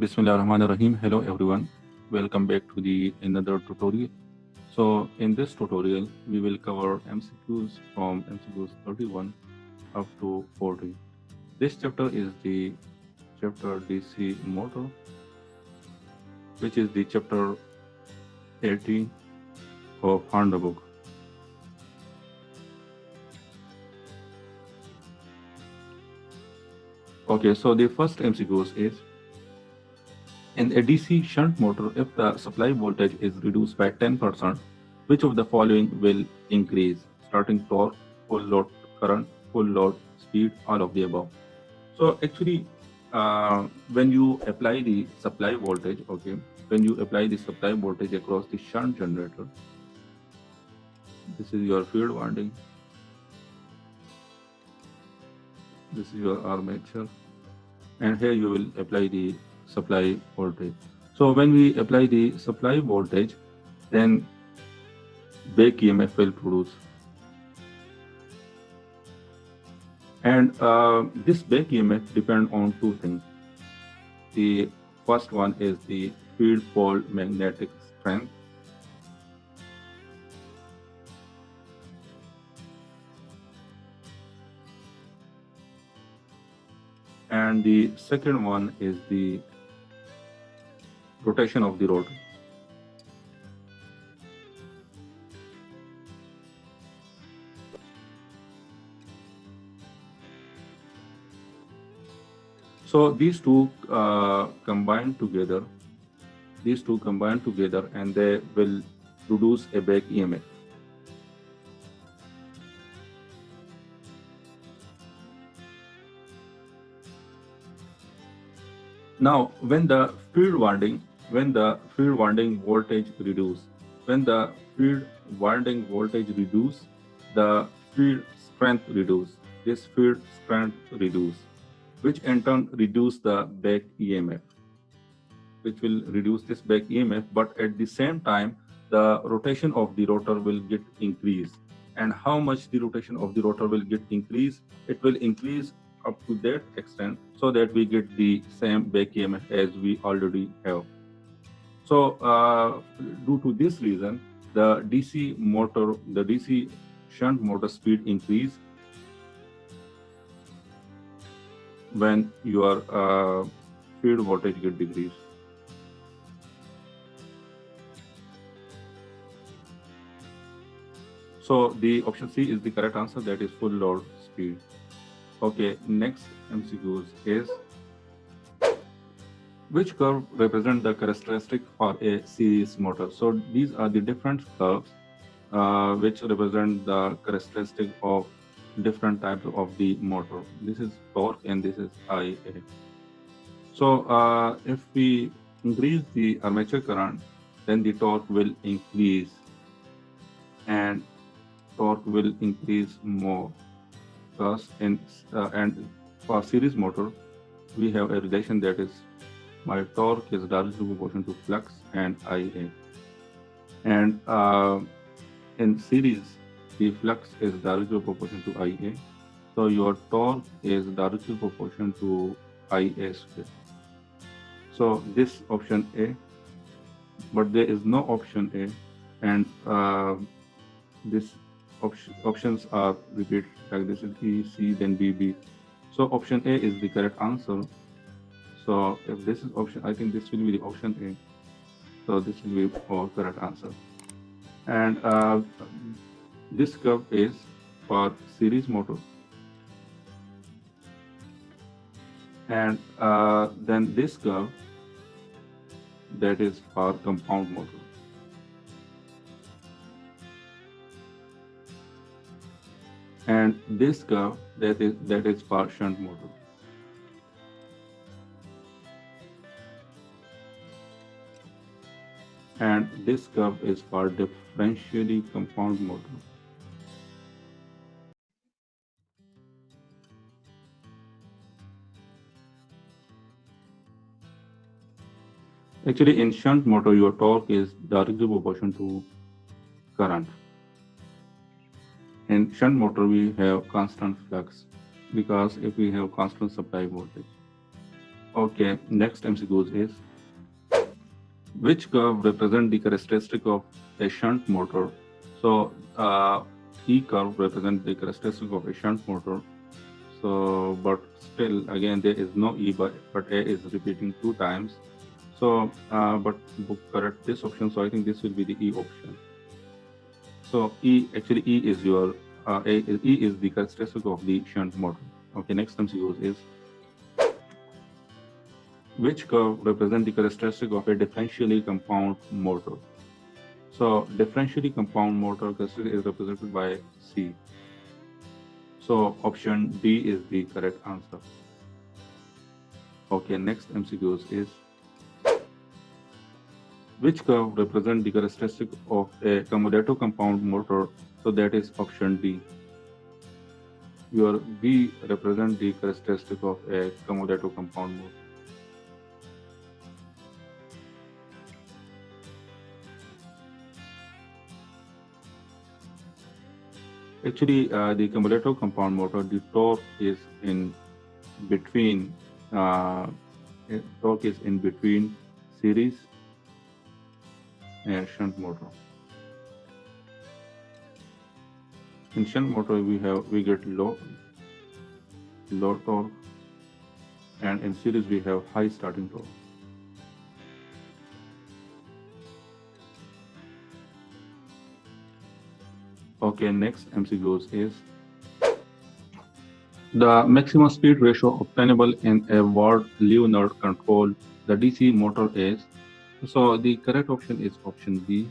Bismillahirrahmanirrahim. Hello everyone. Welcome back to the another tutorial. So in this tutorial, we will cover MCQs from MCQs 31 up to 40. This chapter is the chapter DC motor, which is the chapter 80 of Honda book. Okay, so the first MCQs is in a DC shunt motor, if the supply voltage is reduced by 10%, which of the following will increase? Starting torque, full load current, full load speed, all of the above. So actually, when you apply the supply voltage, okay, when you apply the supply voltage across the shunt generator, this is your field winding, this is your armature, and here you will apply the supply voltage. So when we apply the supply voltage, then back EMF will produce. And this back EMF depend on two things. The first one is the field pole magnetic strength. And the second one is the rotation of the rotor. So these two combine together, and they will produce a back EMF. Now, when the field winding voltage reduce, the field strength reduce. This field strength reduce, which in turn reduce the back EMF, which will reduce this back EMF, but at the same time, the rotation of the rotor will get increased. And how much the rotation of the rotor will get increased? It will increase up to that extent so that we get the same back EMF as we already have. So due to this reason, the DC shunt motor speed increase when your field voltage get decreased. So the option C is the correct answer, that is full load speed. Okay, next MCQs is which curve represent the characteristic for a series motor? So these are the different curves which represent the characteristic of different types of the motor. This is torque and this is IA. So if we increase the armature current, then the torque will increase, and torque will increase more. Thus, and for series motor, we have a relation that is my torque is directly proportional to flux and IA. And in series, the flux is directly proportional to IA. So your torque is directly proportional to IA square. So this option A, but there is no option A, and this options are repeated, like this is E, C, then B, B. So option A is the correct answer. So if this is option, I think this will be the option A. So this will be our correct answer. And this curve is for series motor. And then this curve, that is for compound motor. And this curve, that is for shunt motor. And this curve is for differentially compound motor. Actually, in shunt motor, your torque is directly proportional to current. In shunt motor, we have constant flux, because if we have constant supply voltage. Okay, next MCQs is which curve represent the characteristic of a shunt motor? So E curve represents the characteristic of a shunt motor. So, but still, again, there is no E, but A is repeating two times. So, but book correct this option. So I think this will be the E option. So E is your E is the characteristic of the shunt motor. Okay, next MCQ is which curve represent the characteristic of a differentially compound motor? So differentially compound motor characteristic is represented by C. So option D is the correct answer. Okay, next MCQs is which curve represent the characteristic of a cumulative compound motor? So that is option D. Your B represent the characteristic of a cumulative compound motor. Actually, the cumulative compound motor, the torque is in between. Uh, Torque is in between series and shunt motor. In shunt motor, we get low torque, and in series we have high starting torque. Okay, next MCQs is the maximum speed ratio obtainable in a Ward-Leonard control, the DC motor is. So the correct option is option B.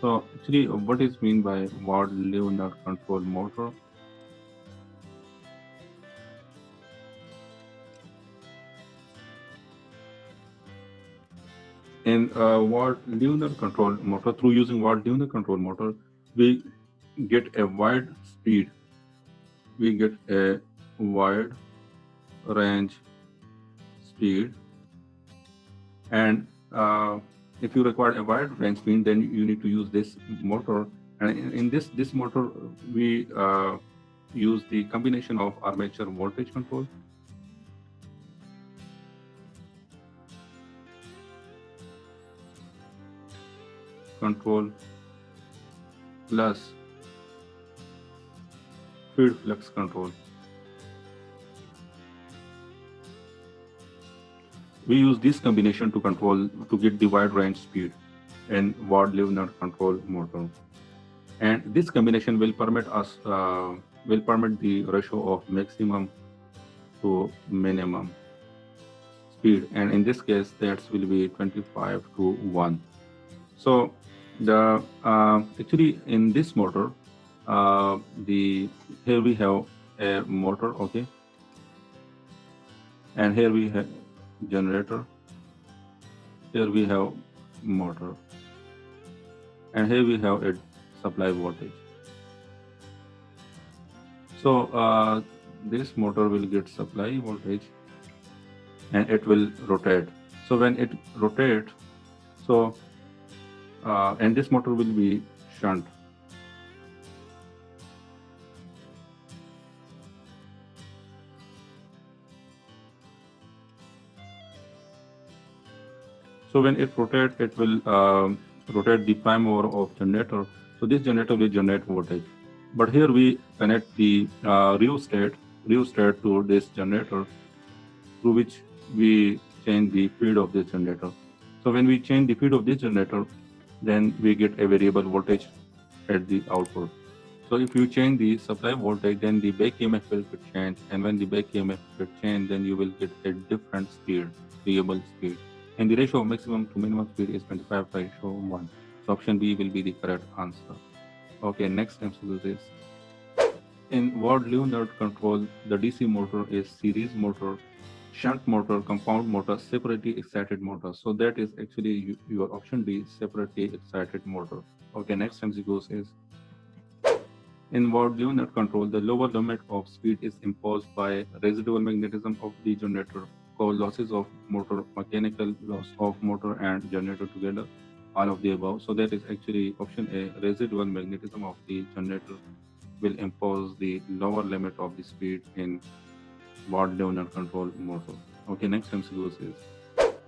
So actually, what is mean by Ward-Leonard control motor? In Ward-Leonard control motor, through using Ward-Leonard control motor, we get a wide speed. We get a wide range speed, and if you require a wide range speed, then you need to use this motor. And in this motor, we use the combination of armature voltage control plus field flux control. We use this combination to get the wide range speed in Ward-Leonard control motor, and this combination will permit the ratio of maximum to minimum speed, and in this case that will be 25 to 1. So the actually in this motor, here we have a motor, okay, and here we have generator, here we have motor, and here we have a supply voltage. So this motor will get supply voltage and it will rotate. So when it rotates, so and this motor will be shunt. So when it rotates, it will rotate the prime mover of generator. So this generator will generate voltage. But here we connect the rheostat to this generator, through which we change the feed of this generator. So when we change the feed of this generator, then we get a variable voltage at the output. So if you change the supply voltage, then the back EMF will get changed, and when the back EMF get changed, then you will get a different speed, variable speed. And the ratio of maximum to minimum speed is 25:1. So option B will be the correct answer. Okay, next MCQ is in Ward-Leonard control, the DC motor is series motor, shunt motor, compound motor, separately excited motor. So that is actually your option D, separately excited motor. Okay, next MCQ is in Ward-Leonard control, the lower limit of speed is imposed by residual magnetism of the generator, called losses of motor, mechanical loss of motor and generator together, all of the above. So that is actually option A, residual magnetism of the generator will impose the lower limit of the speed in Ward-Leonard control motor. Okay, next MCQ is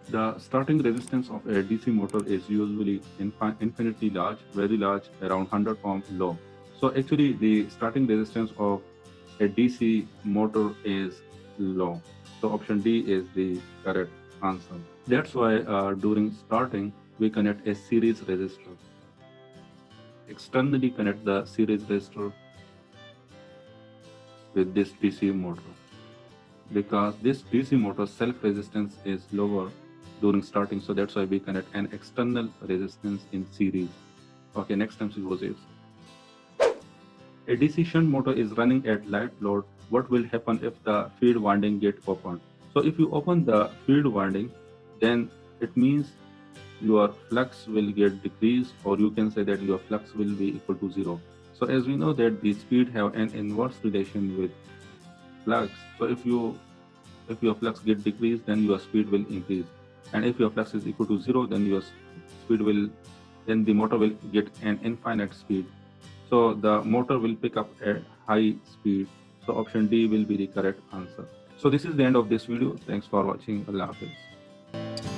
the starting resistance of a DC motor is usually infinitely large, very large, around 100 ohm low. So actually the starting resistance of a DC motor is low. So option D is the correct answer. That's why during starting we connect a series resistor. Externally connect the series resistor with this DC motor, because this DC motor self resistance is lower during starting, so that's why we connect an external resistance in series. Okay, next time goes is a DC shunt motor is running at light load. What will happen if the field winding get opened? So if you open the field winding, then it means your flux will get decreased, or you can say that your flux will be equal to zero. So as we know that the speed have an inverse relation with flux. So if your flux get decreased, then your speed will increase, and if your flux is equal to zero, then your speed will then the motor will get an infinite speed. So the motor will pick up a high speed. So option D will be the correct answer. So this is the end of this video. Thanks for watching. Allah Hafiz.